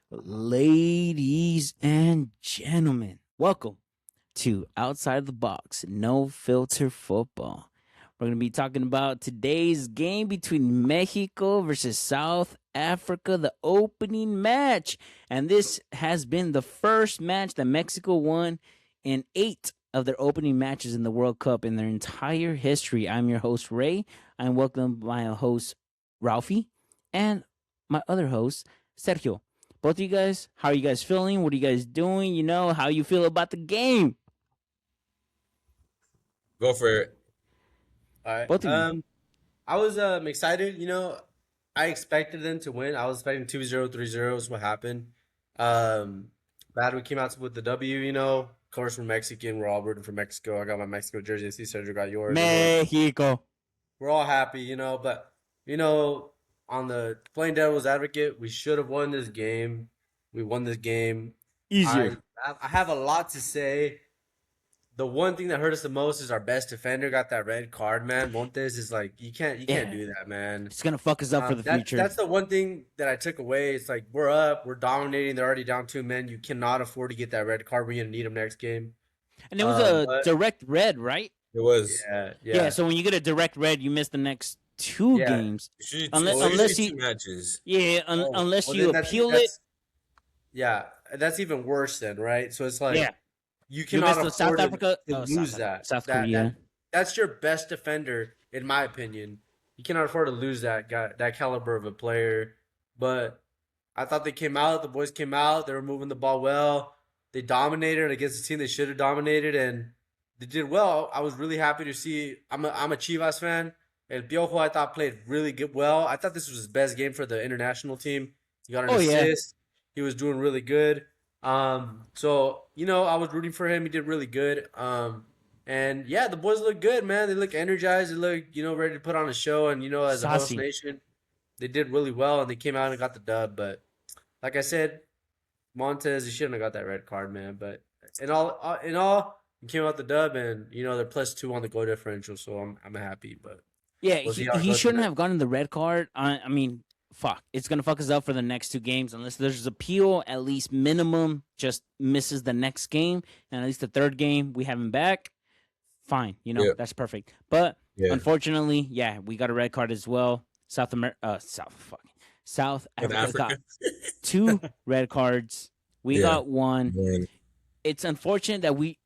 Ladies and gentlemen, welcome to Outside the Box, No Filter Football. We're going to be talking about today's game between Mexico versus South Africa, the opening match. And this has been the first match that Mexico won in 8 of their opening matches in the World Cup in their entire history. I'm your host, Rayy. I'm welcomed by my host, Ralphie, and my other host, Sergio. Both of you guys, how are you guys feeling? What are you guys doing? How you feel about the game? Go for it. All right. Both of you. I was excited. I expected them to win. I was expecting 2-0, 3-0 is what happened. Bad we came out with the W. Of course, we're Mexican. We're all rooting for Mexico. I got my Mexico jersey. I see Sergio got yours. Mexico. We're all happy. But on the playing devil's advocate, we should have won this game. We won this game. Easier. I have a lot to say. The one thing that hurt us the most is our best defender got that red card, man. Montes is like, you can't do that, man. It's gonna fuck us up for the future. That's the one thing that I took away. It's like we're up, we're dominating. They're already down 2 men. You cannot afford to get that red card. We're gonna need them next game. And it was a direct red, right? It was. Yeah. So when you get a direct red, you miss the next 2 games. Unless you matches. Yeah, unless you appeal it. Yeah, that's even worse then, right? So it's like, yeah. You cannot afford South Africa to lose that. South Korea. That's your best defender, in my opinion. You cannot afford to lose that guy, that caliber of a player. But I thought they came out. The boys came out. They were moving the ball well. They dominated against the team they should have dominated, and they did well. I was really happy to see. I'm a Chivas fan. And Piojo, I thought, played really good. Well, I thought this was his best game for the international team. He got an assist. He was doing really good. So, I was rooting for him. He did really good. And yeah, the boys look good, man. They look energized. They look, ready to put on a show. And, as a host nation, they did really well and they came out and got the dub. But like I said, Montez, he shouldn't have got that red card, man. But in all, he came out the dub and, they're +2 on the goal differential. So I'm happy, but yeah, he shouldn't have gotten the red card. I mean, fuck, it's gonna fuck us up for the next 2 games unless there's appeal. At least minimum, just misses the next game, and at least the 3rd game we have him back. Fine, that's perfect. But unfortunately, we got a red card as well. South Africa got 2 red cards. We got 1. Man. It's unfortunate that we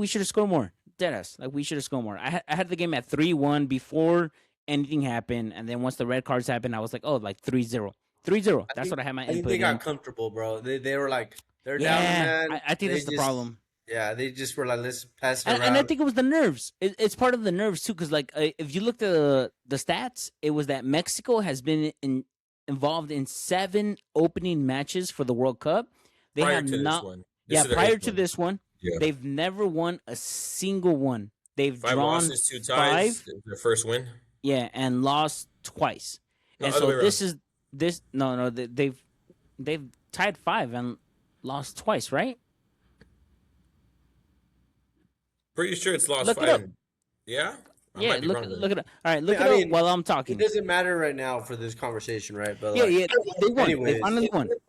should have scored more. Deadass, like we should have scored more. I had the game at 3-1 before anything happened, and then once the red cards happened, I was like, 3-0. 3-0. That's what I had my input. I think they got comfortable, bro. They were like, they're down, man. I think that's the problem. Yeah, they just were like, let's pass it around. And I think it was the nerves. It's part of the nerves too, because like if you look at the stats, it was that Mexico has been involved in 7 opening matches for the World Cup. They prior have to not. This one. Prior to this one, yeah. They've never won a single one. They've 5 drawn losses, 2 ties. 5. Their first win. Yeah, and lost twice. No, and so they've tied 5 and lost twice, right? Pretty sure it's lost Look 5. It up. Yeah? Look it up. All right, look it up while I'm talking. It doesn't matter right now for this conversation, right? But they won. Anyways.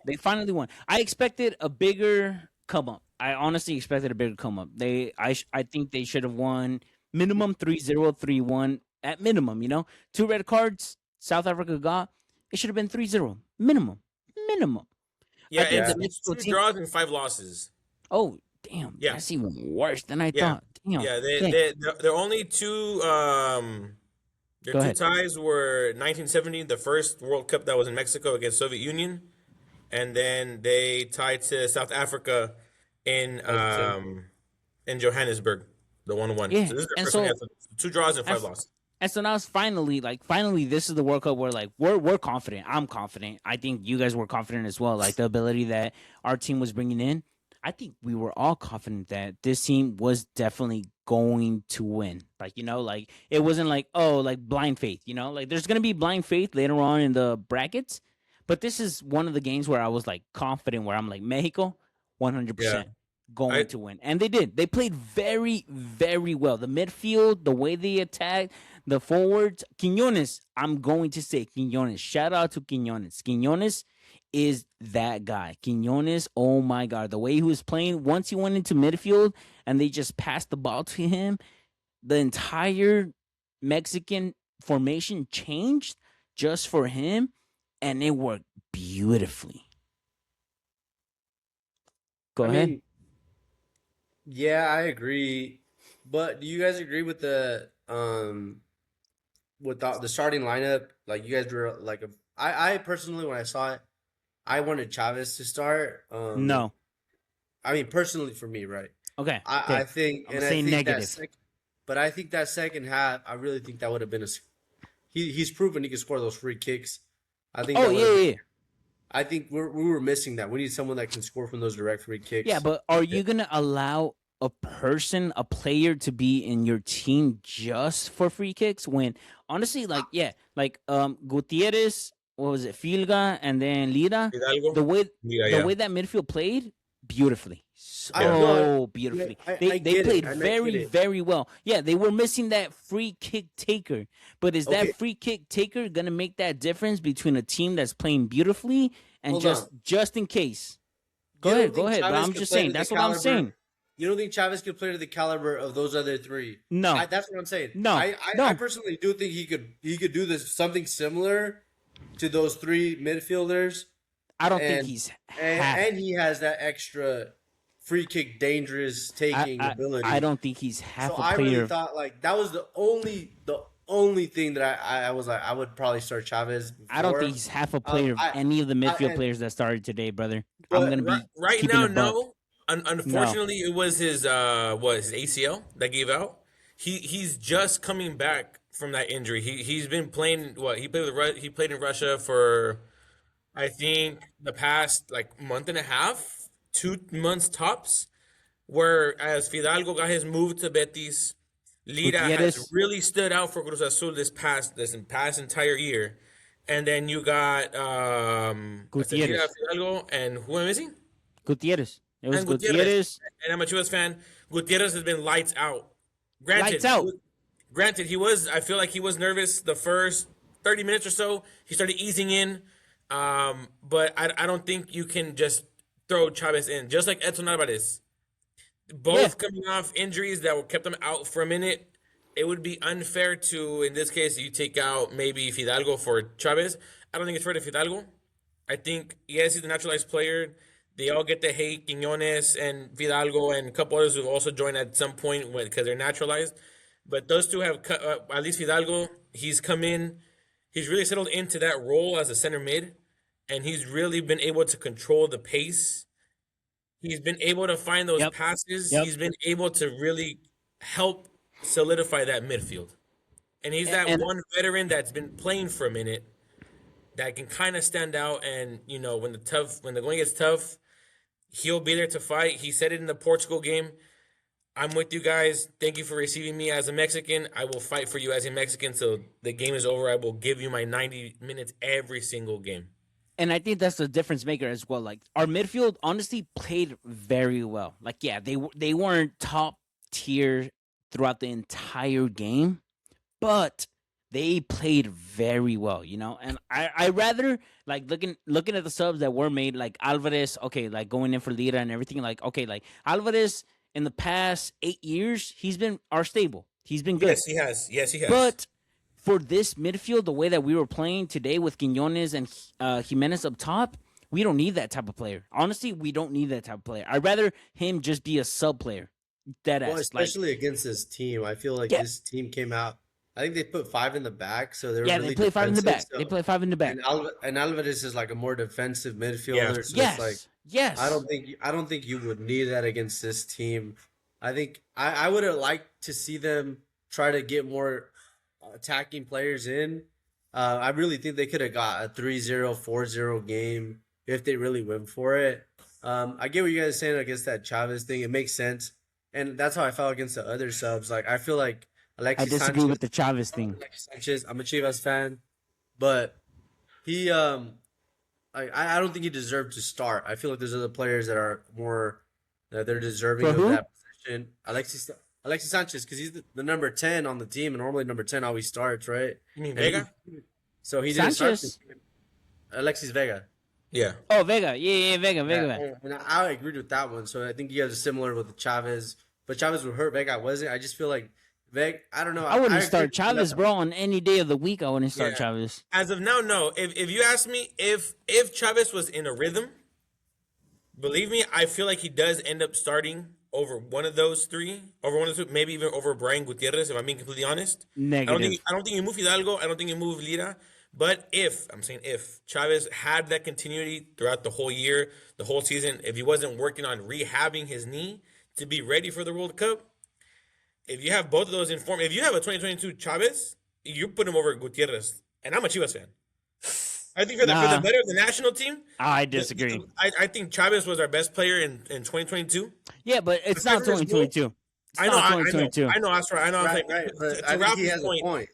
They finally won. I expected a bigger come up. I honestly expected a bigger come up. I think they should have won minimum 3-0, 3-1 at minimum, 2 red cards South Africa got. It should have been 3-0 minimum. Yeah, it's 2 draws and 5 losses. Oh, damn. Yeah. That's even worse than I thought. Damn. Yeah, their only 2 their 2 ties were 1970, the first World Cup that was in Mexico against Soviet Union, and then they tied to South Africa in Johannesburg, the 1-1. Yeah. So this is their first one. 2 draws and 5 losses. And so now it's finally this is the World Cup where like we're confident. I'm confident. I think you guys were confident as well. Like the ability that our team was bringing in. I think we were all confident that this team was definitely going to win. Like, like it wasn't like, like blind faith, like there's going to be blind faith later on in the brackets. But this is one of the games where I was like confident, where I'm like, Mexico, 100% going to win. And they did. They played very, very well. The midfield, the way they attacked, the forwards, Quiñones, I'm going to say Quiñones. Shout out to Quiñones. Quiñones is that guy. Quiñones, oh my God. The way he was playing, once he went into midfield and they just passed the ball to him, the entire Mexican formation changed just for him, and it worked beautifully. Go ahead. mean, yeah, I agree. But do you guys agree with the starting lineup? Like you guys were like I personally when I saw it, I wanted Chavez to start. No. I mean personally for me, right? Okay. I think I'm and I saying think negative. but I think that second half, I really think that would have been he's proven he can score those free kicks. I think Oh, that would have yeah. I think we were missing that. We need someone that can score from those direct free kicks. Yeah, but are you going to allow a player to be in your team just for free kicks when honestly, Gutierrez, what was it, Filga, and then Lira, Hidalgo. the way Yeah. that midfield played beautifully, beautifully. I They get played it. I very get it. very well. Yeah, they were missing that free kick taker, but is Okay. that free kick taker gonna make that difference between a team that's playing beautifully and Hold on. just in case? You don't Go think ahead. But Chavez I'm could just play saying to the that's what I'm caliber- saying. You don't think Chavez could play to the caliber of those other three? No. That's what I'm saying. No. I No. personally do think he could do this something similar to those three midfielders, I don't think and- he's and he has that extra free kick dangerous taking ability. I don't think he's half So a I player. really thought like that was the only thing that I was like I would probably start Chavez. I don't before. think he's half a player of any of the midfield players that started today, brother. But I'm gonna be Right keeping now, it a buck. no. Unfortunately, it was his his ACL that gave out. He's just coming back from that injury. He's been playing he played in Russia for I think the past like month and a half, 2 months tops. Whereas Fidalgo got his move to Betis, Lira Gutierrez. has really stood out for Cruz Azul this past entire year, and then you got I said Lira, Gutierrez. Fidalgo, and who am I missing? Gutierrez. It was And Gutierrez. And I'm a Chivas fan. Gutierrez has been lights out. Lights out. Granted, I feel like he was nervous the first 30 minutes or so. He started easing in. But I don't think you can just throw Chavez in. Just like Edson Alvarez. Both coming off injuries that kept them out for a minute. It would be unfair to, in this case, you take out maybe Fidalgo for Chavez. I don't think it's fair to Fidalgo. I think, yes, he's a naturalized player. They all get to hate Quiñones and Fidalgo and a couple others who've also joined at some point because they're naturalized. But those two have, at least Fidalgo, he's come in. He's really settled into that role as a center mid. And he's really been able to control the pace. He's been able to find those passes. Yep. He's been able to really help solidify that midfield. And he's that one veteran that's been playing for a minute that can kind of stand out. And, you know, when the going gets tough, he'll be there to fight. He said it in the Portugal game. I'm with you guys. Thank you for receiving me as a Mexican. I will fight for you as a Mexican. So the game is over. I will give you my 90 minutes every single game. And I think that's the difference maker as well. Like our midfield honestly played very well. Like, yeah, they weren't top tier throughout the entire game, but they played very well, you know. And I rather like looking at the subs that were made, like Alvarez, okay, like going in for Lira and everything, like okay, like Alvarez in the past 8 years, he's been our stable. He's been good. Yes, he has. Yes, he has. But for this midfield, the way that we were playing today with Quiñones and Jimenez up top, we don't need that type of player. Honestly, we don't need that type of player. I'd rather him just be a sub player. Well, especially against this team. I feel like this team came out. I think they put 5 in the back, so they're really they play 5 in the back. defensive, so- They play 5 in the back. And Alvarez is like a more defensive midfielder. Yeah. So Yes, it's like yes. I don't think you would need that against this team. I think I would have liked to see them try to get more attacking players in. I really think they could have got a 3-0, 4-0 game if they really went for it. I get what you guys are saying against that Chavez thing. It makes sense. And that's how I felt against the other subs. Like I feel like I disagree with the Chavez thing. Alexis Sanchez, I'm a Chivas fan, but he I don't think he deserved to start. I feel like there's other players that are more they're deserving For of who? that position. Alexis Sanchez, because he's the number 10 on the team, and normally number 10 always starts, right? You mean And Vega? So he didn't start. Sanchez. Alexis Vega. Yeah. Oh, Vega. Yeah, Vega, Yeah, Vega. and I agreed with that one. So I think you guys are similar with Chavez, but Chavez would hurt. Vega wasn't. I just feel like Vega. I don't know. I I wouldn't agree start with you Chavez, that. bro, on any day of the week. I wouldn't start Yeah. Chavez. As of now, no. If you ask me if Chavez was in a rhythm, believe me, I feel like he does end up starting over one of those three, over one of the two, maybe even over Brian Gutierrez. If I'm being completely honest, Negative. I don't think you move Hidalgo. I don't think you move Lira. But if Chavez had that continuity throughout the whole year, the whole season, if he wasn't working on rehabbing his knee to be ready for the World Cup, if you have both of those in form, if you have a 2022 Chavez, you put him over Gutierrez. And I'm a Chivas fan. I think for the Nah. better of the national team, I disagree. I think Chavez was our best player in 2022. Yeah, but it's not Because his role- 2022. It's I know, not I know, 2022. I know. That's right. I know. Right, I'm saying, right. But to I think he Ralph's has a point.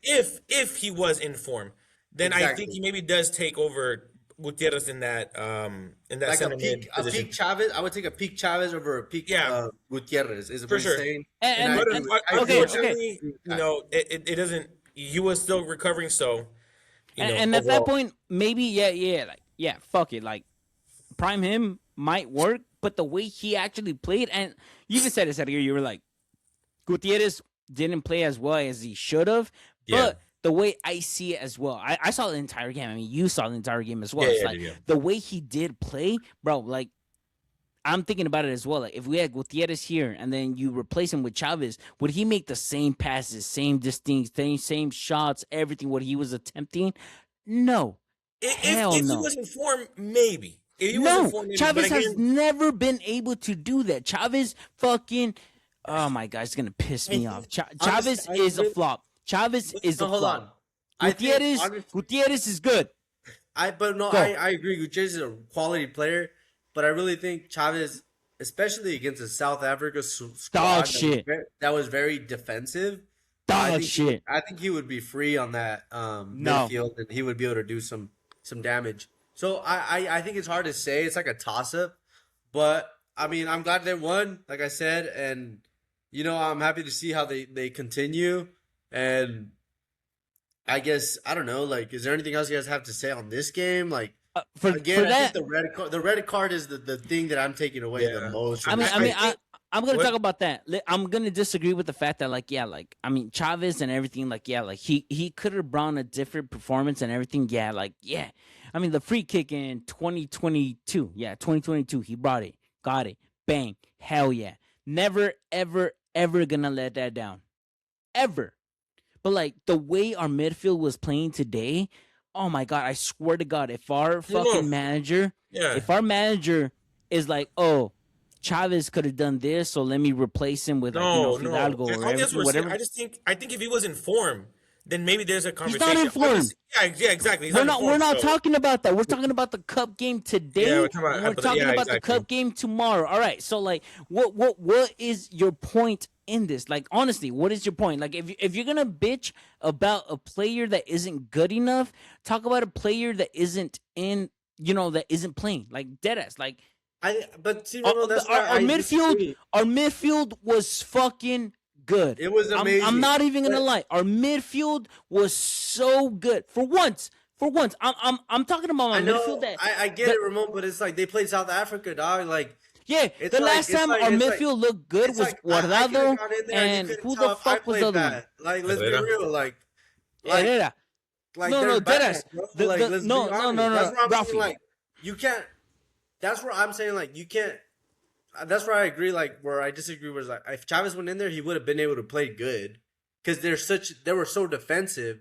if he was in form, then I Exactly. think he maybe does take over Gutierrez in that Like center mid a position. peak Chavez, I would take a peak Chavez over a peak Yeah. Gutierrez. Is For what sure. I'm saying. And- I But agree with- I agree okay, with okay. unfortunately, you know, it doesn't. He was still recovering, so you know. And at that overall- point, maybe fuck it. Like prime him might work, but the way he actually played, and you even said it, Sergio, you were like, Gutierrez didn't play as well as he should have, but Yeah. the way I see it as well, I saw the entire game. I mean, you saw the entire game as well. Yeah, It's yeah, like yeah. the way he did play, bro. Like I'm thinking about it as well. Like if we had Gutierrez here and then you replace him with Chavez, would he make the same passes, same distinct, same shots, everything what he was attempting? No. Hell if he no. was in form, maybe. If he was in No, form, maybe. Chavez But has again, never been able to do that. Chavez fucking, oh my god, it's gonna piss me off. Chavez honestly, is a flop. Chavez is a No, hold flop. on. I think, Gutierrez, honestly, Gutierrez is good. Go. I agree. Gutierrez is a quality player, but I really think Chavez, especially against a South Africa squad shit. that was very defensive. Dog shit. I think he would be free on that midfield, and he would be able to do some damage. So I think it's hard to say. It's like a toss up, but I mean I'm glad they won, like I said, and you know I'm happy to see how they continue. And I guess I don't know. Like, is there anything else you guys have to say on this game? Like, For again, I that, think the red card is the thing that I'm taking away Yeah. the most. I mean, I'm gonna What- talk about that. I'm gonna disagree with the fact that, like, yeah, like, I mean, Chavez and everything, like, yeah, like he could have brought a different performance and everything. Yeah, like, yeah. I mean, the free kick in 2022, yeah, 2022, he brought it, got it, bang, hell yeah. Never, ever, ever gonna let that down, ever. But like the way our midfield was playing today, oh my god, I swear to God, if our fucking manager, yeah. if our manager is like, oh, Chavez could have done this, so let me replace him with like, No, Fidalgo no. or I guess everything, whatever. I think if he was in form, then maybe there's a conversation. in form. Yeah, exactly. He's We're in not. form, We're not so- talking about that. We're talking about the cup game today. Yeah, we're talking about- and we're but talking yeah, about the exactly. cup game tomorrow. All right. So like, what is your point in this? Like, honestly, what is your point? Like, if you're gonna bitch about a player that isn't good enough, talk about a player that isn't in, that isn't playing. Like deadass. Like But see, no, that's why our I midfield. disagree. Our midfield was fucking good. It was amazing. I'm not even gonna But- lie. Our midfield was so good for once. For once, I'm talking about my I know. midfield. That I get it, Ramon, but it's like they played South Africa, dog. Like, yeah, it's the like- last it's time like- our it's midfield looked good it's was like, I could've Guardado gone in there and you couldn't who tell the if I fuck was played the other one? bad. Like, let's be Herrera. real. Like, Herrera. like No, they're no, bad, deadass. bro. The- Like, the- let's no, be no, honest. no, no, That's where I'm Rafi. saying, like, you can't. That's where I'm saying, like, you can't. That's where I agree. Like, where I disagree was like, if Chavez went in there, he would have been able to play good because they were so defensive.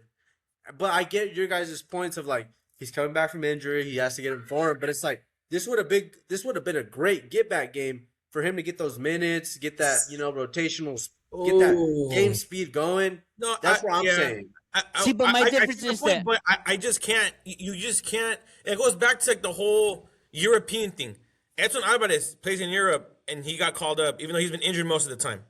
But I get your guys' points of like he's coming back from injury, he has to get informed. But it's like this would have been a great get back game for him to get those minutes, get that rotational, get that game speed going. No, That's what I'm saying. See, but my difference see your is point, that- but I just can't. You just can't. It goes back to like the whole European thing. Edson Alvarez plays in Europe, and he got called up, even though he's been injured most of the time.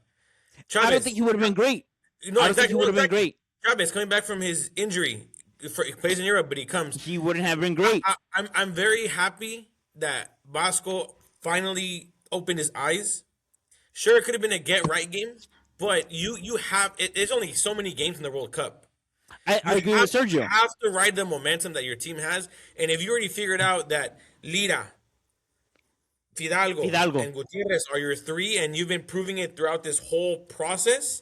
Chavez, I don't think he would have been great. No, I don't think exactly. he would have been great. Chavez coming back from his injury, he plays in Europe, but he comes. He wouldn't have been great. I'm very happy that Bosco finally opened his eyes. Sure, it could have been a get right game, but you have there's only so many games in the World Cup. I agree with Sergio. You have to ride the momentum that your team has, and if you already figured out that Lira, Fidalgo, Fidalgo. and Gutierrez are your three, and you've been proving it throughout this whole process.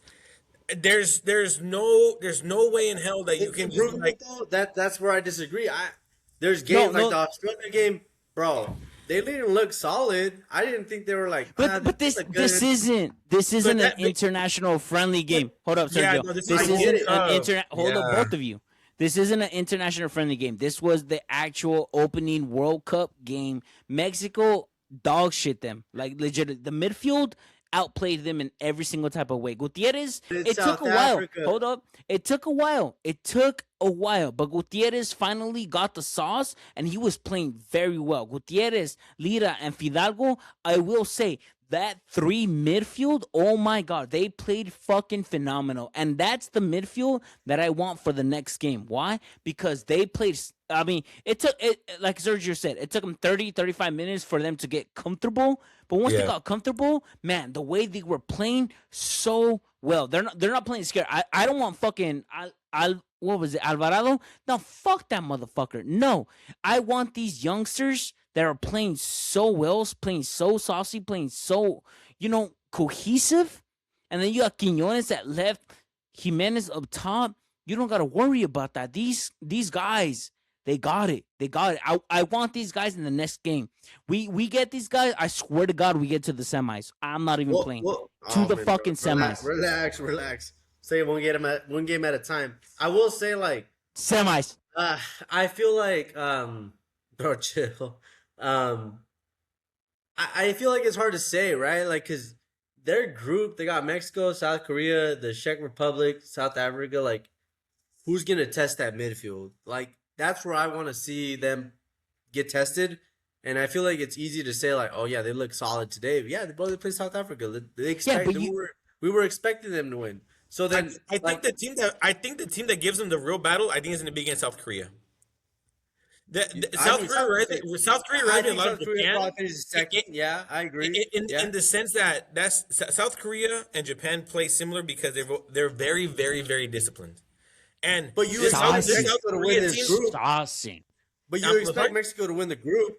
There's no way in hell that you can just be like, Improvement though, that's where I disagree. There's No, games like no. the Australia game, bro. They didn't look solid. I didn't think they were like. But they this look this good." isn't an that- international friendly game. Hold up, yeah, Sergio. no, this This is isn't World an Cup. internet. Hold up, Yeah. both of you. This isn't an international friendly game. This was the actual opening World Cup game. Mexico dog shit them like legit. The midfield outplayed them in every single type of way. Gutierrez, It's it took South a while. Africa. Hold up. It took a while. But Gutierrez finally got the sauce and he was playing very well. Gutierrez, Lira, and Fidalgo, I will say, that three midfield, oh my God, they played fucking phenomenal. And that's the midfield that I want for the next game. Why? Because they played. I mean, it took it like Sergio said, it took them 30, 35 minutes for them to get comfortable. But once they Yeah. got comfortable, man, the way they were playing so well, they're not playing scared. I don't want fucking what was it, Alvarado? No, fuck that motherfucker. No, I want these youngsters that are playing so well, playing so saucy, playing so, cohesive. And then you got Quiñones at left, Jimenez up top. You don't got to worry about that. These guys, they got it. They got it. I want these guys in the next game. We get these guys. I swear to God, we get to the semis. I'm not even playing. To the man, fucking bro. semis. Relax. Say one game at a time. I will say like Semis. I feel like bro, chill. I feel like it's hard to say, right? Like, because their group, they got Mexico, South Korea, the Czech Republic, South Africa. Like, who's going to test that midfield? Like, that's where I want to see them get tested. And I feel like it's easy to say, like, oh, yeah, they look solid today. But yeah, they play South Africa. They expect, but we were expecting them to win. So then, I think the team that gives them the real battle, I think, is going to be against South Korea. South Korea, right? A lot of Japan. Second. Yeah, I agree. In the sense that South Korea and Japan play similar because they're very, very, very disciplined. And but you this expect South Mexico to Korea win this team, group. Saucing. But you expect Mexico to win the group.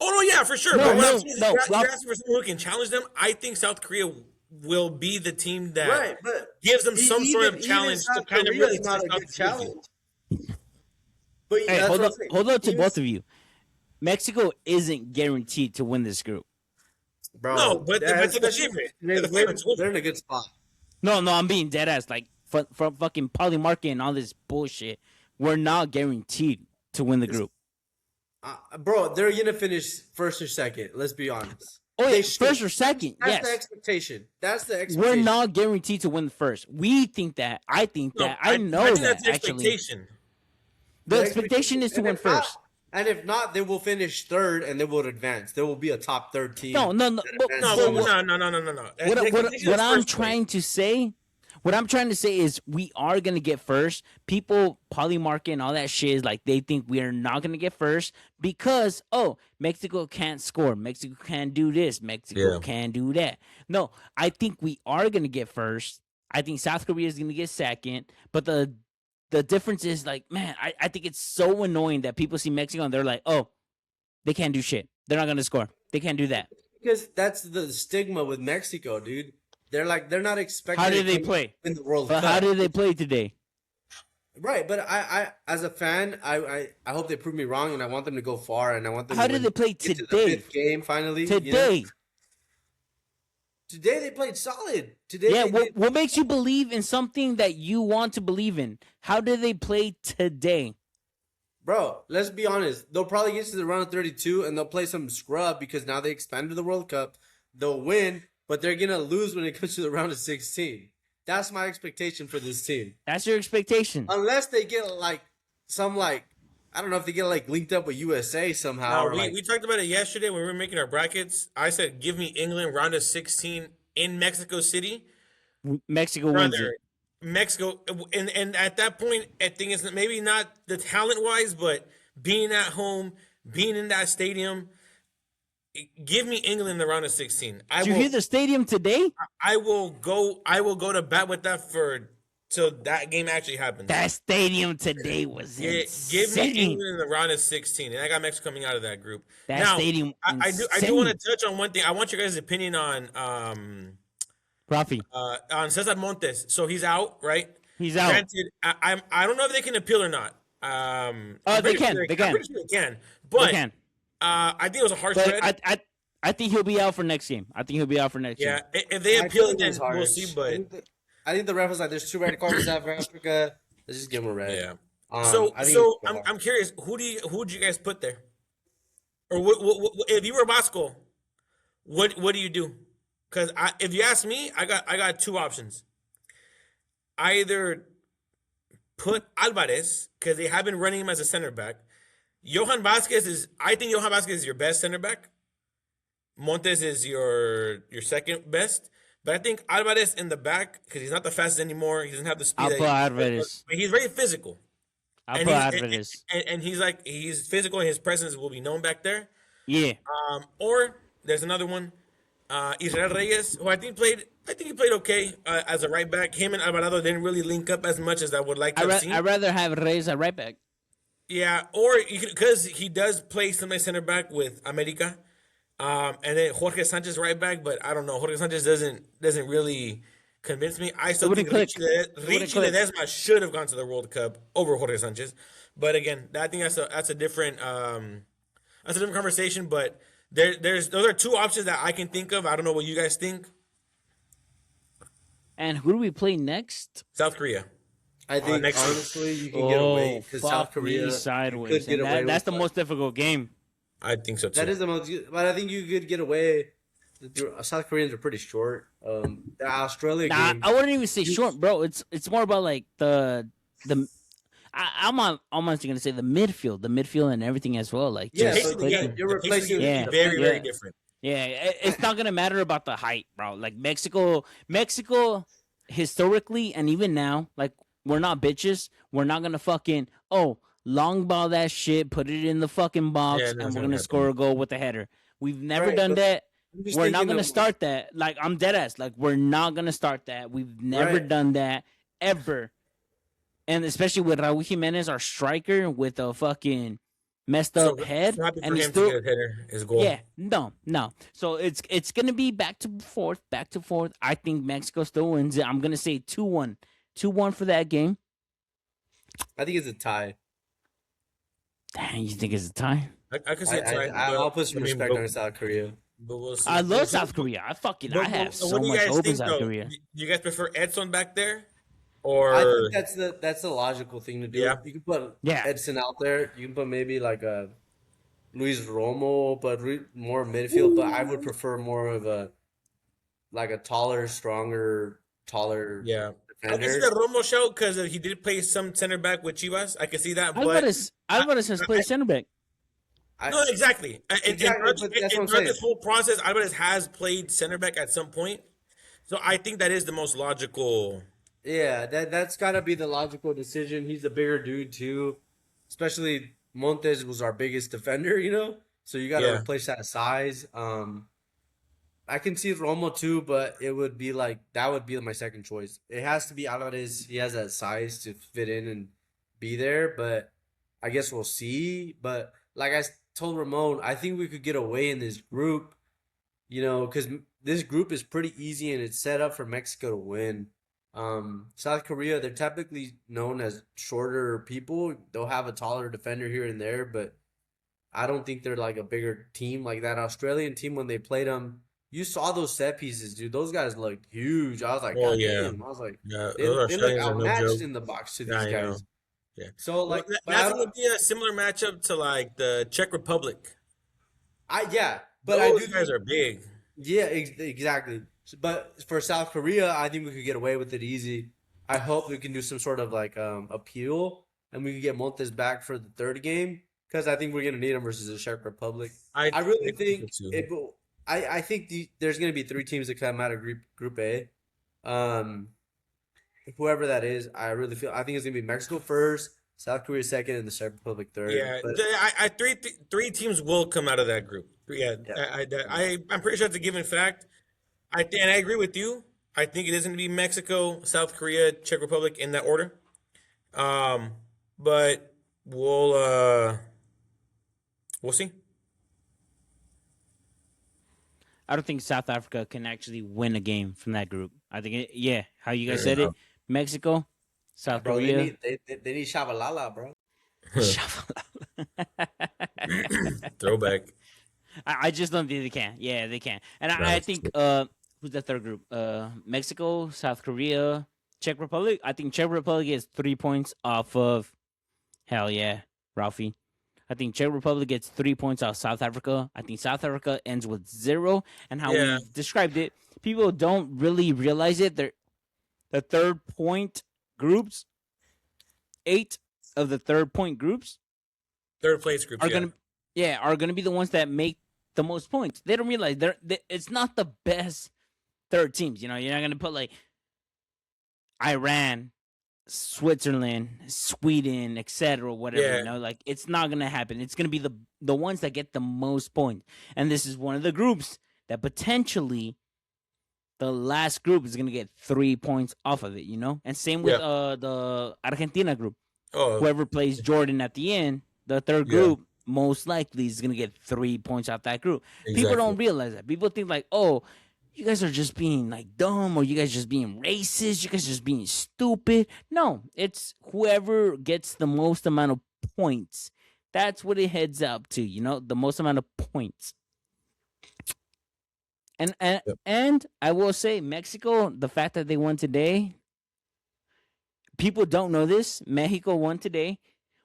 Oh no, yeah, for sure. No, but no, what I'm saying is, no, you're asking for someone who can challenge them. I think South Korea will be the team that Right, but gives them some sort of challenge to South kind of Korea really is not a test out good the challenge. But Hey, that's hold what up, I'm saying. hold up to Even- both of you. Mexico isn't guaranteed to win this group. Bro, No, but they're the favorite. They're the favorite. They're in a good spot. No, I'm being dead ass. Like from fucking polymarket and all this bullshit. We're not guaranteed to win the group. Bro, they're gonna finish first or second. Let's be honest. Oh They yeah, should. first or second. That's Yes, the expectation. That's the expectation. we're not guaranteed to win first. We think that. I think that. I know think that. that's the Actually, expectation. the expectation is to And win if not- first. And if not, they will finish third and they will advance. There will be a top third team. No. No, but no. What I'm trying to say, is we are gonna get first. People polymarket and all that shit is like they think we are not gonna get first because Mexico can't score, Mexico can't do this, Mexico can't do that. No, I think we are gonna get first. I think South Korea is gonna get second, but the difference is like, man, I think it's so annoying that people see Mexico and they're like, oh, they can't do shit. They're not gonna score. They can't do that. Because that's the stigma with Mexico, dude. They're not expecting. How did they play? In the World But Cup? how did they play today? Right, but I as a fan, I hope they prove me wrong, and I want them to go far, and I want them. How to did they play get to the today? fifth game finally. Today. Today they played solid. Today, Yeah, they did- what makes you believe in something that you want to believe in? How did they play today? bro. Let's be honest. They'll probably get to the round of 32, and they'll play some scrub because now they expanded the World Cup. They'll win, but they're gonna lose when it comes to the round of 16. That's my expectation for this team. That's your expectation. Unless they get I don't know if they get linked up with USA somehow. We talked about it yesterday when we were making our brackets. I said, give me England round of 16 in Mexico City. Mexico wins it. Brother, Mexico, and at that point, I think it's maybe not the talent wise, but being at home, being in that stadium, give me England in the round of 16. Did you hear the stadium today? I will go to bat with that for till that game actually happens. That stadium today was Give me insane. England in the round of 16, and I got Mexico coming out of that group. That Now, stadium I do insane. want to touch on one thing. I want your guys' opinion Rafi, on Cesar Montes. So he's out, right? he's out. Granted, I don't know if they can appeal or not. They can. I'm pretty sure they can. They But can. I think it was a harsh But red. I think he'll be out for next game. I think he'll be out for next Yeah, game. if they I appeal feel it, it was then we'll harsh. see. But I think the ref was like, "There's 2 red cards in South Africa. Let's just give him a red." yeah. I think So it's I'm curious. Who do you guys put there? Or what if you were Bosco? What do you do? Because if you ask me, I got 2 options. Either put Alvarez, because they have been running him as a center back. I think Johan Vasquez is your best center back. Montes is your second best. But I think Alvarez in the back, because he's not the fastest anymore. He doesn't have the speed. I'll put Alvarez. But he's very physical. I'll put Alvarez. And he's physical, and his presence will be known back there. Yeah. Or there's another one, Israel Reyes, who I think he played okay as a right back. Him and Alvarado didn't really link up as much as I would like to have seen. I'd rather have Reyes at right back. Yeah, or because he does play somebody center back with America, and then Jorge Sanchez right back. But I don't know, Jorge Sanchez doesn't really convince me. I still think Richie Ledesma should have gone to the World Cup over Jorge Sanchez. But again, I think that's a different conversation. But those are 2 options that I can think of. I don't know what you guys think. And who do we play next? South Korea. I think next week. honestly you can get away because South Korea sideways. could get away. That's the most difficult game. I think so too. That is the most, but I think you could get away. South Koreans are pretty short. The Australia game. I wouldn't even say short, bro. It's more about like I'm almost gonna say the midfield and everything as well. Like Yeah, just so clicking. you're replacing. Yeah. very different. Yeah, it's not gonna matter about the height, bro. Like Mexico historically and even now, like we're not bitches. We're not gonna fucking long ball that shit, put it in the fucking box, and we're gonna score a goal with a header. We've never done that. We're not gonna start that. Like I'm dead ass. Like we're not gonna start that. We've never done that ever. And especially with Raul Jimenez, our striker, with a fucking messed up head, and he's still his goal. Yeah, no. So it's gonna be back to forth. I think Mexico still wins it. I'm gonna say 2-1, 2-1 for that game. I think it's a tie. Dang, you think it's a tie? I can say a tie. I'll put some respect on South Korea. But we'll see. I love South Korea. I have so much hope in South Korea. Do you guys prefer Edson back there? I Or think that's the logical thing to do. Yeah. You can put Yeah. Edson out there. You can put maybe like a Luis Romo, but more midfield. But I would prefer more of a taller, stronger, taller. yeah. I defender. can see the Romo show because he did play some center back with Chivas. I can see that, but Alvarez has played center back. no, exactly. Exactly, but that's what I'm saying. This whole process, Alvarez has played center back at some point, so I think that is the most logical. Yeah, that's got to be the logical decision. He's a bigger dude too, especially Montes was our biggest defender, So you got to replace that size. I can see Romo too, but it would be that would be my second choice. It has to be Alvarez. He has that size to fit in and be there, but I guess we'll see. But like I told Ramon, I think we could get away in this group, because this group is pretty easy and it's set up for Mexico to win. South Korea, they're typically known as shorter people. They'll have a taller defender here and there, but I don't think they're like a bigger team like that Australian team. When they played them, you saw those set pieces, dude. Those guys looked huge. I was like, God damn. I was like, they look outmatched in the box to these guys. Yeah. So that's gonna be a similar matchup to like the Czech Republic. but those guys are big. Yeah, exactly. But for South Korea, I think we could get away with it easy. I hope we can do some sort of appeal, and we can get Montes back for the third game because I think we're gonna need him versus the Czech Republic. I really think it will. I think there's gonna be 3 teams that come out of Group A. Whoever that is, I think it's gonna be Mexico first, South Korea second, and the Czech Republic third. Yeah, three teams will come out of that group. Yeah. I'm pretty sure it's a given fact. And I agree with you. I think it is going to be Mexico, South Korea, Czech Republic in that order. But we'll see. I don't think South Africa can actually win a game from that group. I think, how you guys Fair said it, enough. Mexico, South Bro, Korea. they need Shabalala, bro. Throwback. I just don't think they can. Yeah, they can. And No, I it's think true. who's the third group? Mexico, South Korea, Czech Republic. I think Czech Republic gets 3 points off of hell yeah, Ralphie. I think Czech Republic gets 3 points off South Africa. I think South Africa ends with 0. And how Yeah. we described it, people don't really realize it. They're the third point groups. 8 of the third point groups Third place groups. are gonna be the ones that make the most points. They don't realize it's not the best third teams. You know, you're not gonna put like Iran, Switzerland, Sweden, etc. Whatever. Yeah. You know, like it's not gonna happen. It's gonna be the ones that get the most points, and this is one of the groups that potentially the last group is gonna get 3 points off of it. You know, and same with the Argentina group. Oh, Whoever plays Jordan at the end, the third Yeah. group most likely is gonna get 3 points off that group. exactly. People don't realize that. People think like, oh, you guys are just being like dumb, or you guys just being racist, you guys just being stupid. No, it's whoever gets the most amount of points. That's what it heads up to, you know, the most amount of points. And I will say Mexico, the fact that they won today, people don't know this. Mexico won today.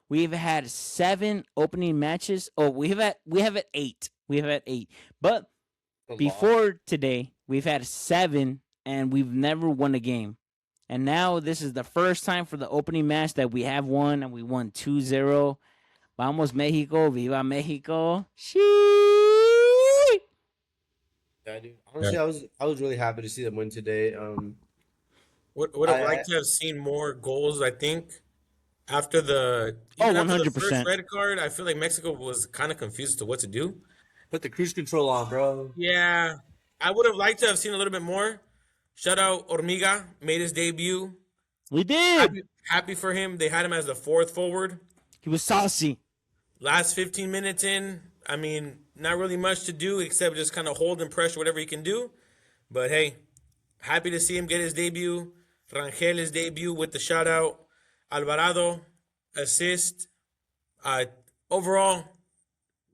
We've had 7 opening matches. Oh, we have at 8. We have had 8. But before today, we've had 7 and we've never won a game. And now this is the first time for the opening match that we have won, and we won 2-0. Vamos Mexico, viva Mexico. Shee! Yeah, dude. Honestly, I was really happy to see them win today. Would have I- liked to have seen more goals. I think after the Oh, even after the 100%. first red card, I feel like Mexico was kind of confused as to what to do. Put the cruise control on, bro. Yeah, I would have liked to have seen a little bit more. Shout out Hormiga, made his debut. We did. Happy for him. They had him as the 4th forward. He was saucy. Last 15 minutes in, I mean, not really much to do except just kind of hold and pressure whatever he can do. But hey, happy to see him get his debut. Rangel his debut with the shutout. Alvarado assist. Overall,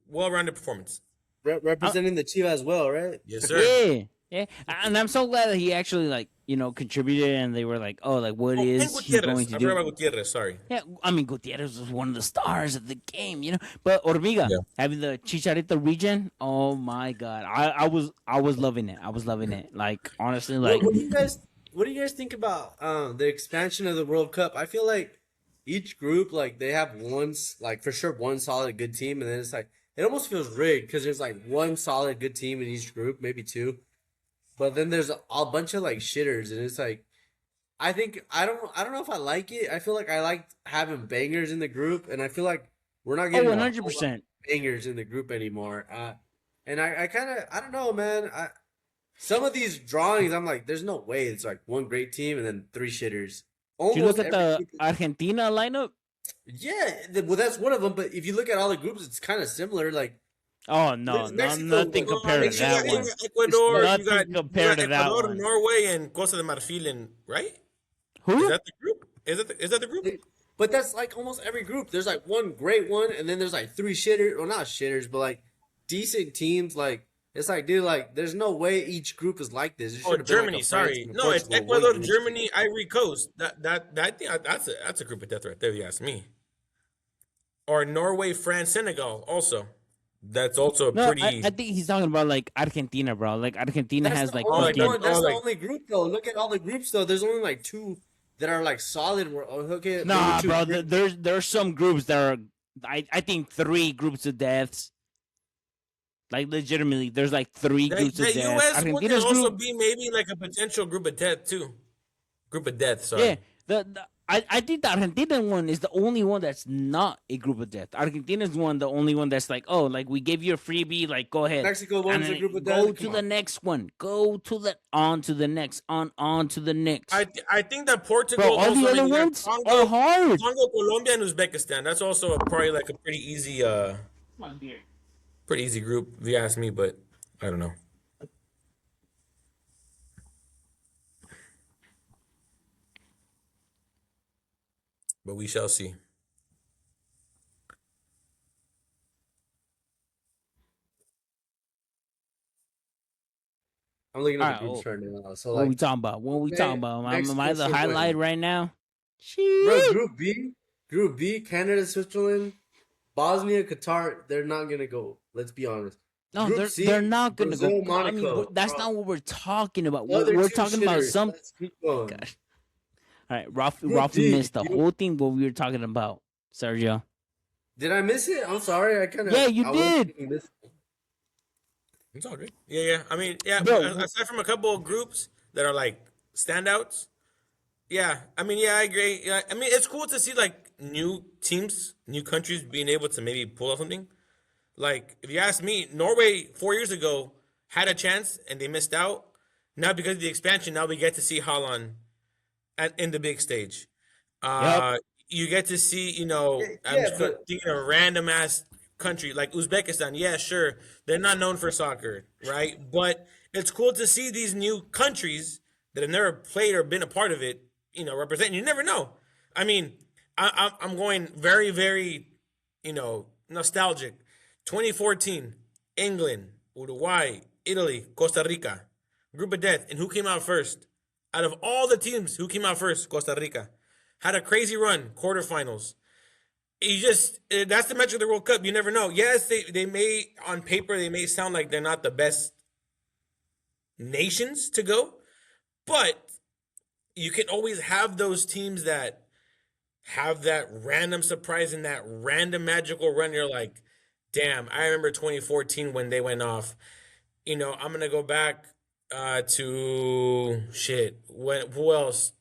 well-rounded performance. Representing the Chivas as well, right? Yes, sir. Yeah. And I'm so glad that he actually like, you know, contributed, and they were like, oh, like what And is he going Gutierrez. to I do? forgot about Gutierrez. Sorry. Yeah, I mean Gutierrez was one of the stars of the game, you know. But Hormiga having the Chicharito region, oh my god, I was loving it. I was loving it. Like honestly, like What do you guys think about the expansion of the World Cup? I feel like each group, like they have like for sure one solid good team, and then it's like it almost feels rigged because there's like one solid good team in each group, maybe 2, but then there's a bunch of like shitters, and it's like I don't know if I like it. I feel like I like having bangers in the group, and I feel like we're not getting 100%. bangers in the group anymore. And I kind of I don't know, man. Some of these drawings, I'm like, there's no way it's like one great team and then 3 shitters. Did you look at every the group- Argentina lineup? Yeah, well, that's one of them. But if you look at all the groups, it's kind of similar. Like, Oh no, Mexico- nothing well, compared to You got that one. Ecuador, Nothing you got compared to that Ecuador, one. Norway, and Costa de Marfil, and right? Who? Is that the group? Is that the group? but that's like almost every group. There's like one great one, and then there's like 3 shitters. Well, not shitters, but like decent teams. Like it's like, dude, like there's no way each group is like this. It Oh, should've been like Germany. a France Sorry, and a no, it's Portugal, one Ecuador, group. Germany, Ivory Coast. That's a group of death right there. If you ask me. Or Norway, France, Senegal. Also, that's also a No, pretty. I think he's talking about like Argentina, bro. Like Argentina That's has the like only fucking. one. That's Oh, the like- only group though. Look at all the groups though. There's only like 2 that are like solid. Okay, Nah, maybe 2 bro. great- There's some groups that are. I think 3 groups of deaths. Like legitimately, there's like 3 That, groups of that deaths. U.S. one can Argentina's also group, be maybe like a potential group of death too. Group of death. Sorry. yeah. I think the Argentina one is the only one that's not a group of death. Argentina's the only one that's like, oh, like we gave you a freebie, like go ahead. Mexico And wins a then group of go death. to the next one. Go to the on to the next. On to the next. I think that Portugal Bro, all also. the I other mean, you got ones are hard. Congo, Colombia, and Uzbekistan. That's also probably like a pretty easy group if you ask me. But I don't know. But we shall see. I'm looking All at right, the groups oh, right now. So what we like, talking about? What we talking about? Am I Mexico the should highlight win. right now? Bro, Shit. Group B, Canada, Switzerland, Bosnia, Qatar. They're not gonna go. Let's be honest. No, Group C, they're not gonna Brazil, go. I mean, Monaco. that's Bro, not what we're talking about. other We're two talking about shitters. some. Let's keep going. Gosh. All right, Rafa Group D, missed the whole thing. What we were talking about, Sergio. Did I miss it? I'm sorry. I kind of. Yeah, you did. It's all good. Yeah. I mean, yeah. Bro. Aside from a couple of groups that are like standouts, yeah. I mean, yeah, I agree. Yeah, I mean, it's cool to see like new teams, new countries being able to maybe pull off something. Like, if you ask me, Norway 4 years ago had a chance and they missed out. Now, because of the expansion, now we get to see Holland in the big stage. Yep. You get to see, I'm just thinking of a random ass country like Uzbekistan. Yeah, sure, they're not known for soccer, right? But it's cool to see these new countries that have never played or been a part of it, represent. You never know. I mean, I'm going very, very, nostalgic. 2014, England, Uruguay, Italy, Costa Rica, group of death. And who came out first? Out of all the teams, who came out first? Costa Rica. Had a crazy run, quarterfinals. That's the metric of the World Cup. You never know. Yes, they may, on paper, they may sound like they're not the best nations to go, but you can always have those teams that have that random surprise and that random magical run. You're like, damn, I remember 2014 when they went off. I'm going to go back to shit. Who else?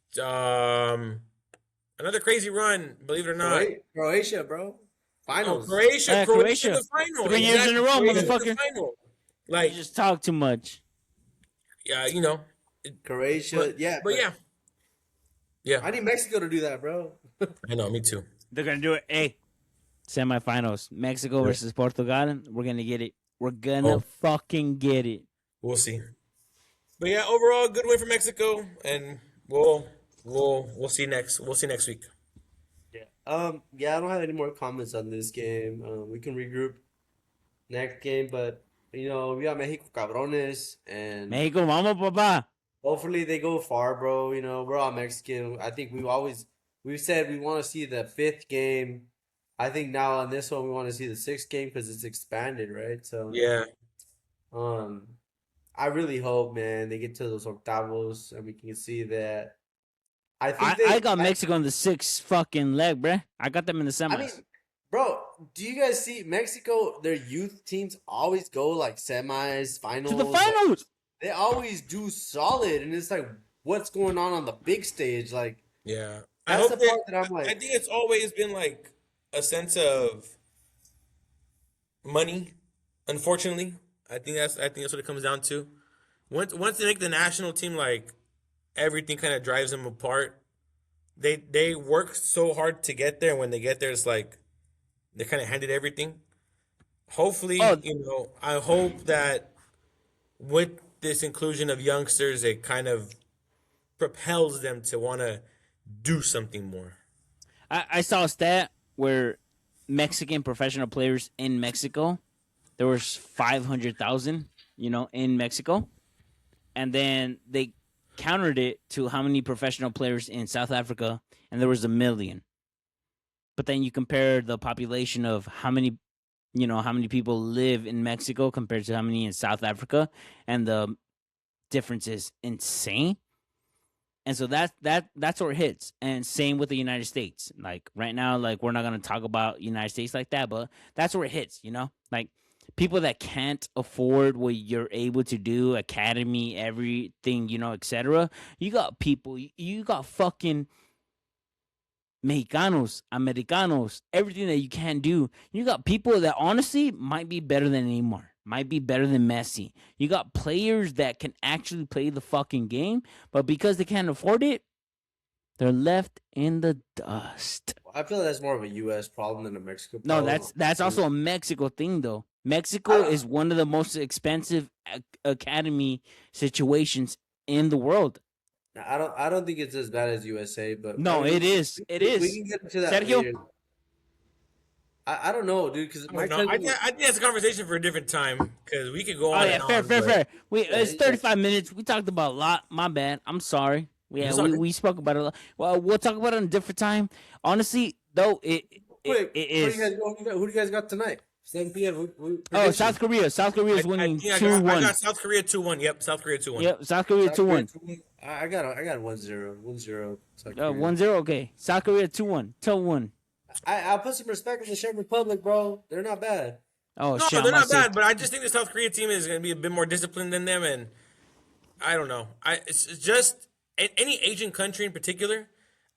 Another crazy run, believe it or not. Croatia, bro. Finals. Croatia in the final. 3 years in a row, motherfucker. Like, you just talk too much. Yeah, Croatia, but yeah. I need Mexico to do that, bro. I know, me too. They're gonna do it. Hey, semifinals, Mexico versus Portugal. We're gonna get it. We're gonna fucking get it. We'll see. But yeah, overall, good win for Mexico, and we'll see next. We'll see next week. Yeah, I don't have any more comments on this game. We can regroup next game, but we got Mexico cabrones, and Mexico, vamos, papá. hopefully they go far, bro. We're all Mexican. I think we've said we want to see the fifth game. I think now on this one we want to see the sixth game because it's expanded, right? So yeah. I really hope, man, they get to those octavos and we can see that. I got Mexico on the sixth fucking leg, bruh. I got them in the semis. I mean, bro, do you guys see Mexico? Their youth teams always go like semis, finals. To the finals. They always do solid, and it's like, what's going on the big stage? Like, yeah, that's the part that I'm like. I think it's always been like a sense of money. Unfortunately, I think that's what it comes down to. Once they make the national team, like, everything kind of drives them apart. They work so hard to get there. And when they get there, it's like they're kind of handed everything. Hopefully, I hope that with this inclusion of youngsters, it kind of propels them to want to do something more. I saw a stat where Mexican professional players in Mexico, there was 500,000, in Mexico. And then they countered it to how many professional players in South Africa, and there was 1 million. But then you compare the population of how many people live in Mexico compared to how many in South Africa, and the difference is insane. And so that's where it hits. And same with the United States. Like right now, like we're not gonna talk about United States like that, but that's where it hits, Like people that can't afford what you're able to do, academy, everything, etc. You got people, you got fucking Mexicanos, Americanos, everything that you can do. You got people that honestly might be better than Neymar, might be better than Messi. You got players that can actually play the fucking game, but because they can't afford it, they're left in the dust. I feel like that's more of a U.S. problem than a Mexico No, problem. that's also a Mexico thing, though. Mexico is one of the most expensive academy situations in the world. I don't think it's as bad as USA, but No, it is. It is. We can get into that Sergio? later. I don't know, dude. Because my No, cousin, I think that's a conversation for a different time because we could go on. Oh yeah, and fair, on, fair. Yeah, It's 35 minutes. We talked about a lot. My bad. I'm sorry. It's all good. We spoke about it a lot. Well, we'll talk about it on a different time. Honestly, though, it is. Who do you guys got tonight? 7 p.m. Oh, South Korea. South Korea is winning I 2-1. got South Korea 2-1. Yep, South Korea 2-1. Yep, South Korea 2-1. I got 1-0. 1-0. 1-0. Okay, South Korea 2-1. 2-1. I'll put some respect on the Czech Republic, bro. They're not bad. Oh No, shit, they're not bad, but I just think the South Korea team is going to be a bit more disciplined than them, and I don't know. It's just any Asian country in particular.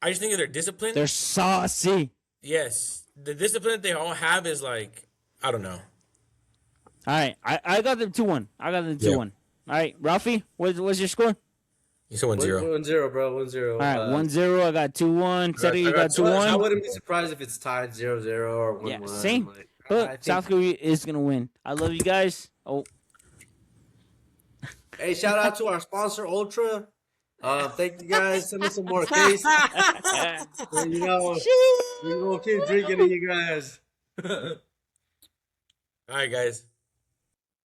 I just think of their discipline. They're saucy. Yes, the discipline that they all have is like I don't know. All right, I got them 2-1. I got them 2-1. All right, Rafi, what's your score? You said 1-0. 1-0, bro. 1-0. All right, 1-0. I got 2-1. Sergio, you got 2-1. I wouldn't be surprised if it's tied 0-0 or 1-1. Yeah, same. Like, But South Korea is gonna win. I love you guys. Oh, hey, shout out to our sponsor, Ultra. Thank you guys. Send us some more case. You know, we're gonna keep drinking to you guys. All right, guys.